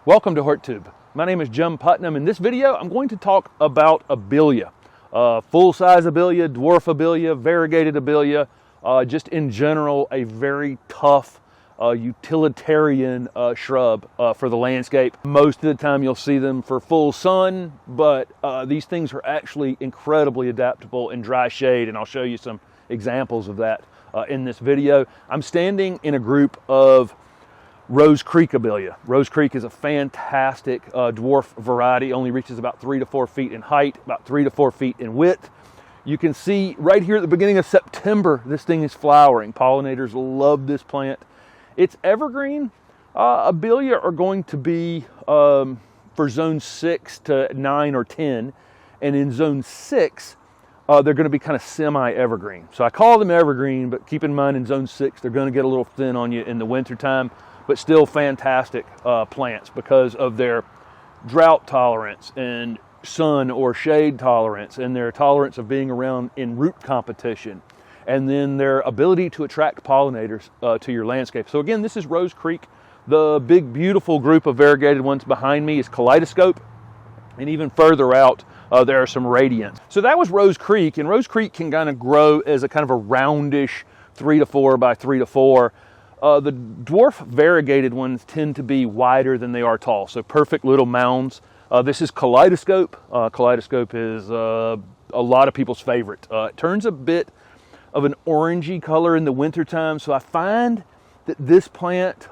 Welcome to HortTube. My name is Jim Putnam. In this video, I'm going to talk about Abelia. Full-size Abelia, dwarf Abelia, variegated Abelia, just in general, a very tough utilitarian shrub for the landscape. Most of the time you'll see them for full sun, but these things are actually incredibly adaptable in dry shade, and I'll show you some examples of that in this video. I'm standing in a group of Rose Creek Abelia. Rose Creek is a fantastic dwarf variety, only reaches about 3 to 4 feet in height, about 3 to 4 feet in width. You can see right here at the beginning of September, this thing is flowering. Pollinators love this plant. It's evergreen. Abelia are going to be for zone 6 to 9 or 10, and in zone 6, they're going to be kind of semi-evergreen. So I call them evergreen, but keep in mind in zone 6, they're going to get a little thin on you in the wintertime, but still fantastic plants because of their drought tolerance and sun or shade tolerance, and their tolerance of being around in root competition, and then their ability to attract pollinators to your landscape. So again, this is Rose Creek. The big beautiful group of variegated ones behind me is Kaleidoscope, and even further out there are some Radiants. So that was Rose Creek, and Rose Creek can kind of grow as a kind of a roundish 3 to 4 by 3 to 4. The dwarf variegated ones tend to be wider than they are tall, so perfect little mounds. This is Kaleidoscope. Kaleidoscope is a lot of people's favorite. It turns a bit of an orangey color in the wintertime, so I find that this plant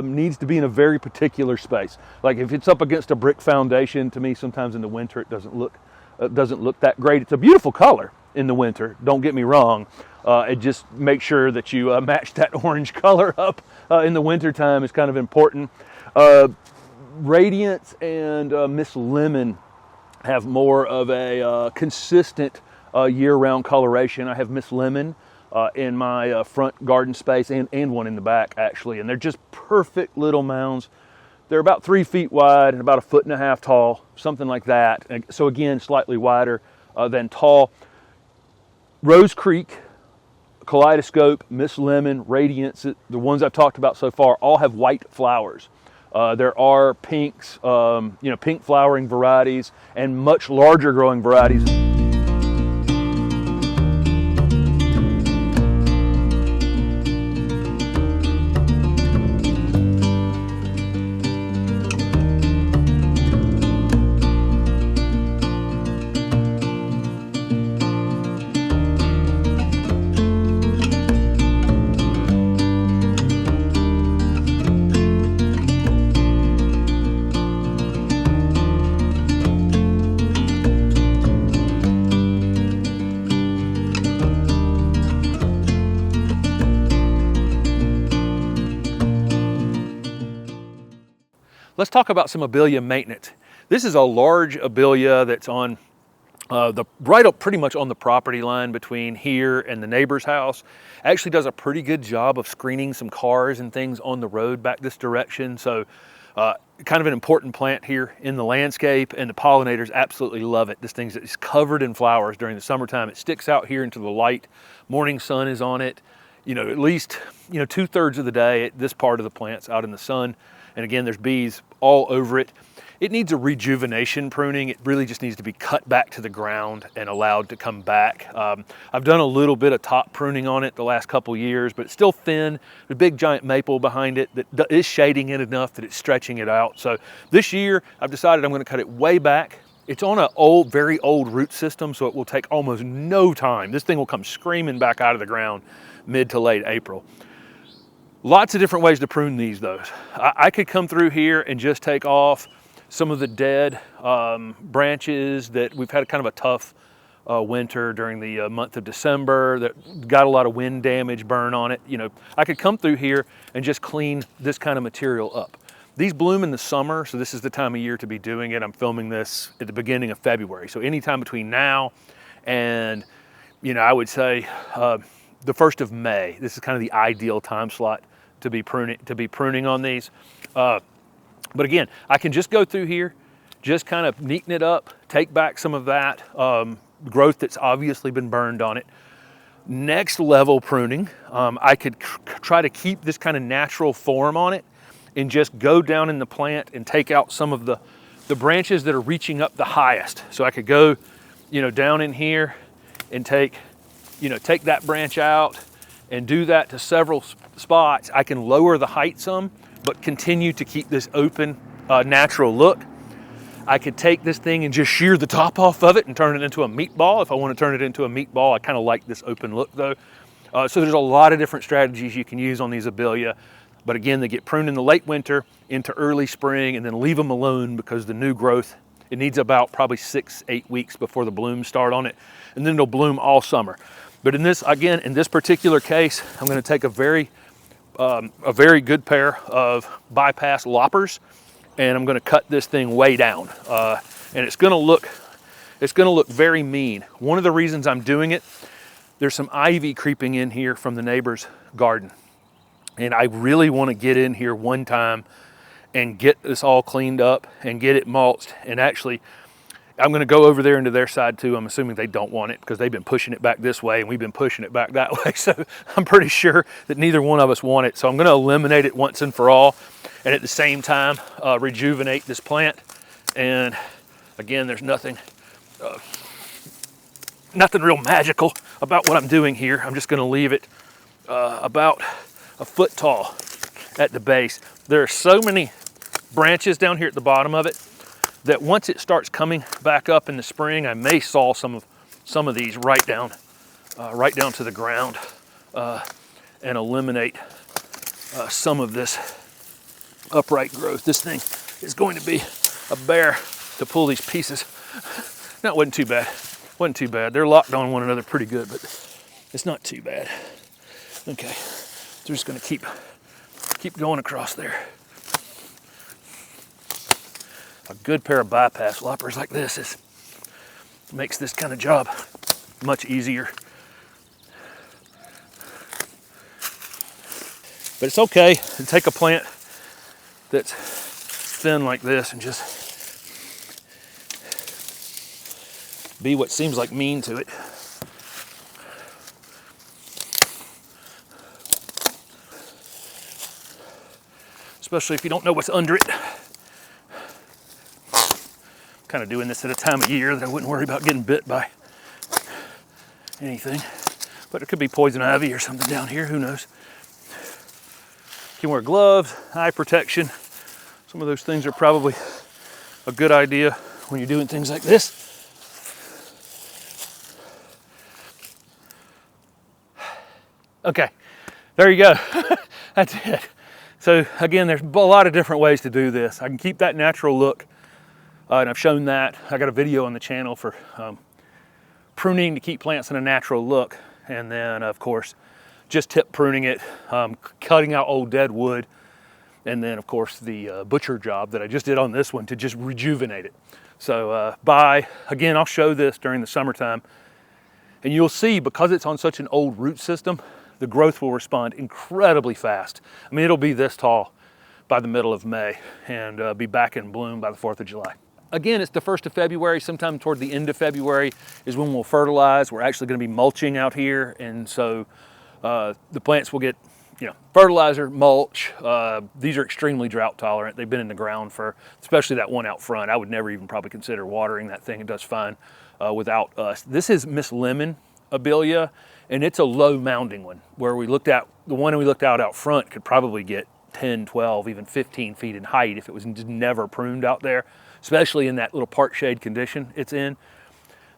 needs to be in a very particular space. Like if it's up against a brick foundation, to me sometimes in the winter it doesn't look that great. It's a beautiful color in the winter, don't get me wrong. It just make sure that you match that orange color up in the wintertime is kind of important. Radiance and Miss Lemon have more of a consistent year-round coloration. I have Miss Lemon in my front garden space and one in the back actually, and they're just perfect little mounds. They're about 3 feet wide and about 1.5 feet tall, something like that. And so again, slightly wider than tall. Rose Creek, Kaleidoscope, Miss Lemon, Radiance, the ones I've talked about so far, all have white flowers. There are pinks, pink flowering varieties and much larger growing varieties. Let's talk about some Abelia maintenance. This is a large Abelia that's on pretty much on the property line between here and the neighbor's house. Actually does a pretty good job of screening some cars and things on the road back this direction. So kind of an important plant here in the landscape, and the pollinators absolutely love it. This thing is covered in flowers during the summertime. It sticks out here into the light. Morning sun is on it. At least 2/3 of the day, this part of the plant's out in the sun. And again, there's bees all over it. It needs a rejuvenation pruning. It really just needs to be cut back to the ground and allowed to come back. I've done a little bit of top pruning on it the last couple years, but it's still thin. There's a big giant maple behind it that is shading it enough that it's stretching it out. So this year, I've decided I'm gonna cut it way back. It's on an very old root system, so it will take almost no time. This thing will come screaming back out of the ground mid to late April. Lots of different ways to prune these though. I could come through here and just take off some of the dead branches that we've had kind of a tough winter during the month of December that got a lot of wind damage burn on it. I could come through here and just clean this kind of material up. These bloom in the summer, so this is the time of year to be doing it. I'm filming this at the beginning of February. So anytime between now and, I would say the 1st of May, this is kind of the ideal time slot to be pruning on these. But again, I can just go through here, just kind of neaten it up, take back some of that growth that's obviously been burned on it. Next level pruning, I could try to keep this kind of natural form on it and just go down in the plant and take out some of the branches that are reaching up the highest. So I could go, you know, down in here and take that branch out and do that to several spots. I can lower the height some, but continue to keep this open, natural look. I could take this thing and just shear the top off of it and turn it into a meatball. If I want to turn it into a meatball, I kind of like this open look though. So there's a lot of different strategies you can use on these Abelia. But again, they get pruned in the late winter into early spring and then leave them alone because the new growth, it needs about probably 6-8 weeks before the blooms start on it. And then it'll bloom all summer. But in this, again, in this particular case, I'm going to take a very good pair of bypass loppers, and I'm going to cut this thing way down. And it's going to look very mean. One of the reasons I'm doing it, there's some ivy creeping in here from the neighbor's garden. And I really want to get in here one time and get this all cleaned up and get it mulched. And actually, I'm going to go over there into their side too. I'm assuming they don't want it because they've been pushing it back this way and we've been pushing it back that way. So I'm pretty sure that neither one of us want it. So I'm going to eliminate it once and for all. And at the same time, rejuvenate this plant. And again, there's nothing real magical about what I'm doing here. I'm just going to leave it about a foot tall at the base. There are so many branches down here at the bottom of it that once it starts coming back up in the spring, I may saw some of these right down to the ground and eliminate some of this upright growth. This thing is going to be a bear to pull these pieces. No, it wasn't too bad. Wasn't too bad. They're locked on one another pretty good, but it's not too bad. Okay. They're just going to keep going across there. A good pair of bypass loppers like this makes this kind of job much easier. But it's okay to take a plant that's thin like this and just be what seems like mean to it. Especially if you don't know what's under it. Kind of doing this at a time of year that I wouldn't worry about getting bit by anything. But it could be poison ivy or something down here, who knows. You can wear gloves, eye protection. Some of those things are probably a good idea when you're doing things like this. Okay, there you go. That's it. So again, there's a lot of different ways to do this. I can keep that natural look, and I've shown that. I got a video on the channel for pruning to keep plants in a natural look, and then of course, just tip pruning it, cutting out old dead wood, and then of course the butcher job that I just did on this one to just rejuvenate it. So again, I'll show this during the summertime, and you'll see because it's on such an old root system, the growth will respond incredibly fast. I mean, it'll be this tall by the middle of May and be back in bloom by the 4th of July. Again, it's the 1st of February. Sometime toward the end of February is when we'll fertilize. We're actually going to be mulching out here, and so the plants will get, fertilizer, mulch. These are extremely drought tolerant. They've been in the ground for, especially that one out front. I would never even probably consider watering that thing. It does fine without us. This is Miss Lemon Abelia, and it's a low mounding one, where the one we looked out front could probably get 10, 12, even 15 feet in height if it was just never pruned out there, especially in that little part shade condition it's in.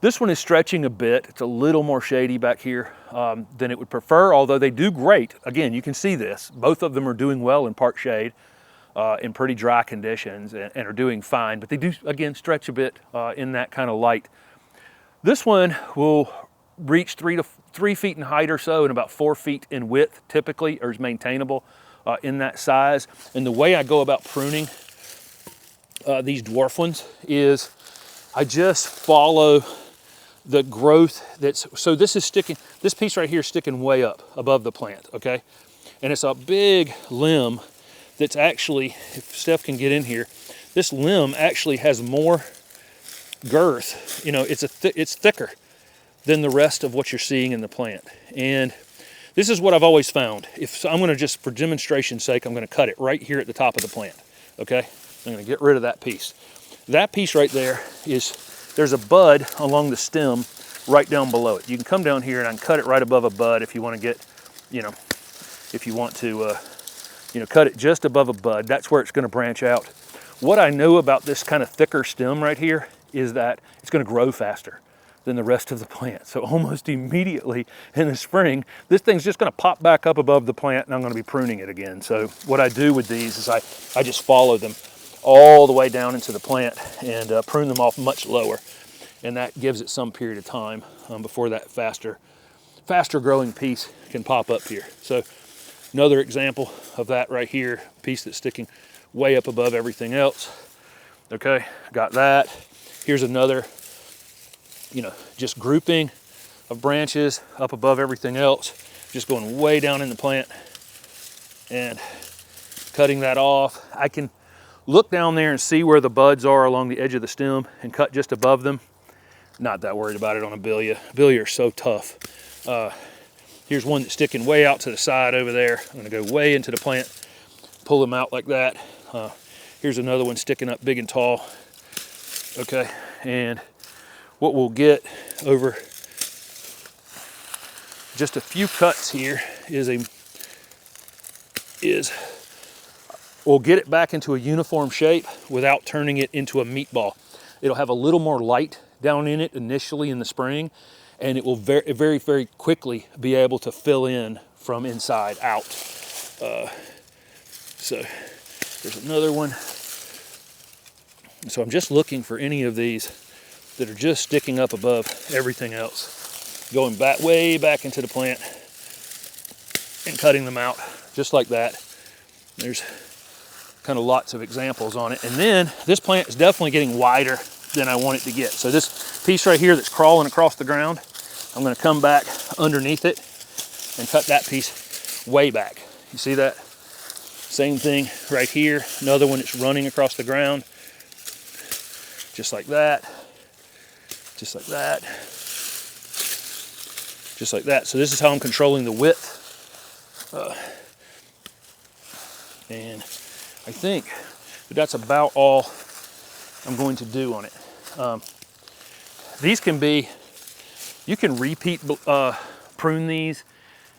This one is stretching a bit. It's a little more shady back here than it would prefer, although they do great. Again, you can see this. Both of them are doing well in part shade in pretty dry conditions and are doing fine, but they do, again, stretch a bit in that kind of light. This one will reach 3 feet in height or so and about 4 feet in width typically, or is maintainable in that size. And the way I go about pruning these dwarf ones is I just follow the growth so this piece right here is sticking way up above the plant, okay? And it's a big limb that's actually, if Steph can get in here, this limb actually has more girth. It's thicker than the rest of what you're seeing in the plant. And this is what I've always found. So I'm gonna just, for demonstration's sake, I'm gonna cut it right here at the top of the plant, okay? I'm gonna get rid of that piece. That piece right there there's a bud along the stem right down below it. You can come down here and I can cut it right above a bud if you wanna get, if you want to, cut it just above a bud. That's where it's gonna branch out. What I know about this kind of thicker stem right here is that it's gonna grow faster than the rest of the plant. So almost immediately in the spring, this thing's just gonna pop back up above the plant and I'm gonna be pruning it again. So what I do with these is I just follow them all the way down into the plant and prune them off much lower. And that gives it some period of time before that faster growing piece can pop up here. So another example of that right here, piece that's sticking way up above everything else. Okay, got that. Here's another, just grouping of branches up above everything else, just going way down in the plant and cutting that off. I can look down there and see where the buds are along the edge of the stem and cut just above them. Not that worried about it on Abelia. Abelia are so tough. Here's one that's sticking way out to the side over there. I'm gonna go way into the plant, pull them out like that. Here's another one sticking up big and tall. Okay, and what we'll get over just a few cuts here is we'll get it back into a uniform shape without turning it into a meatball. It'll have a little more light down in it initially in the spring, and it will very, very, very quickly be able to fill in from inside out. So there's another one. So I'm just looking for any of these that are just sticking up above everything else, going back, way back into the plant and cutting them out just like that. There's kind of lots of examples on it. And then this plant is definitely getting wider than I want it to get. So this piece right here that's crawling across the ground, I'm gonna come back underneath it and cut that piece way back. You see that? Same thing right here. Another one that's running across the ground. Just like that. Just like that. Just like that. So this is how I'm controlling the width. And I think that's about all I'm going to do on it. These can be, you can repeat prune these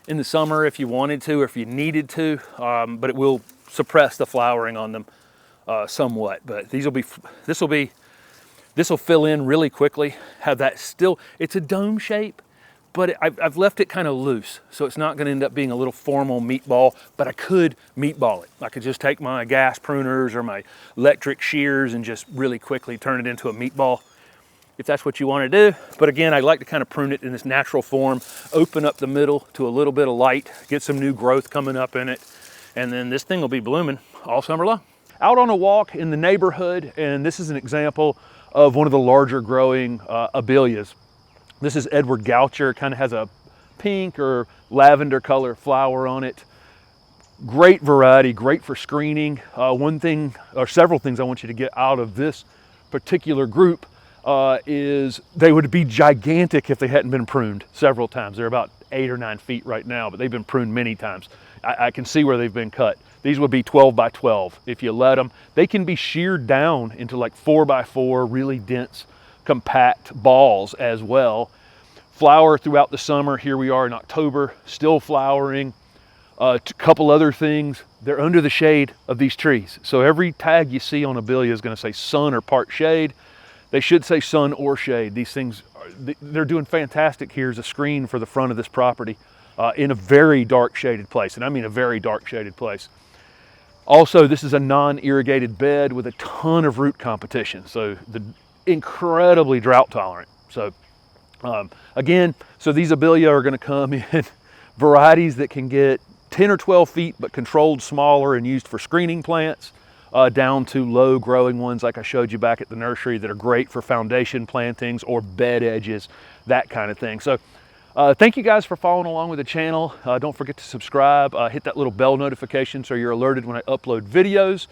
in the summer if you wanted to or if you needed to, but it will suppress the flowering on them somewhat. But this will fill in really quickly. Have that still, it's a dome shape, but I've left it kind of loose, so it's not going to end up being a little formal meatball, but I could meatball it. I could just take my gas pruners or my electric shears and just really quickly turn it into a meatball if that's what you want to do. But again, I like to kind of prune it in this natural form, open up the middle to a little bit of light, get some new growth coming up in it, and then this thing will be blooming all summer long. Out on a walk in the neighborhood, and this is an example of one of the larger growing Abelias. This is Edward Goucher, kind of has a pink or lavender color flower on it. Great variety, great for screening. One thing, or several things I want you to get out of this particular group is they would be gigantic if they hadn't been pruned several times. They're about 8 or 9 feet right now, but they've been pruned many times. I can see where they've been cut. These would be 12 by 12 if you let them. They can be sheared down into like 4 by 4, really dense, compact balls as well. Flower throughout the summer. Here we are in October, still flowering. A couple other things, they're under the shade of these trees. So every tag you see on Abelia is going to say sun or part shade. They should say sun or shade. These things, they're doing fantastic here as a screen for the front of this property in a very dark shaded place. And I mean a very dark shaded place. Also, this is a non-irrigated bed with a ton of root competition. So incredibly drought tolerant. So again, so these Abelia are going to come in varieties that can get 10 or 12 feet, but controlled smaller and used for screening plants, down to low growing ones like I showed you back at the nursery that are great for foundation plantings or bed edges, that kind of thing. So thank you guys for following along with the channel. Don't forget to subscribe, hit that little bell notification so you're alerted when I upload videos.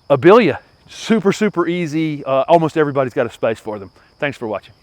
Abelia, super, super easy. Almost everybody's got a space for them. Thanks for watching.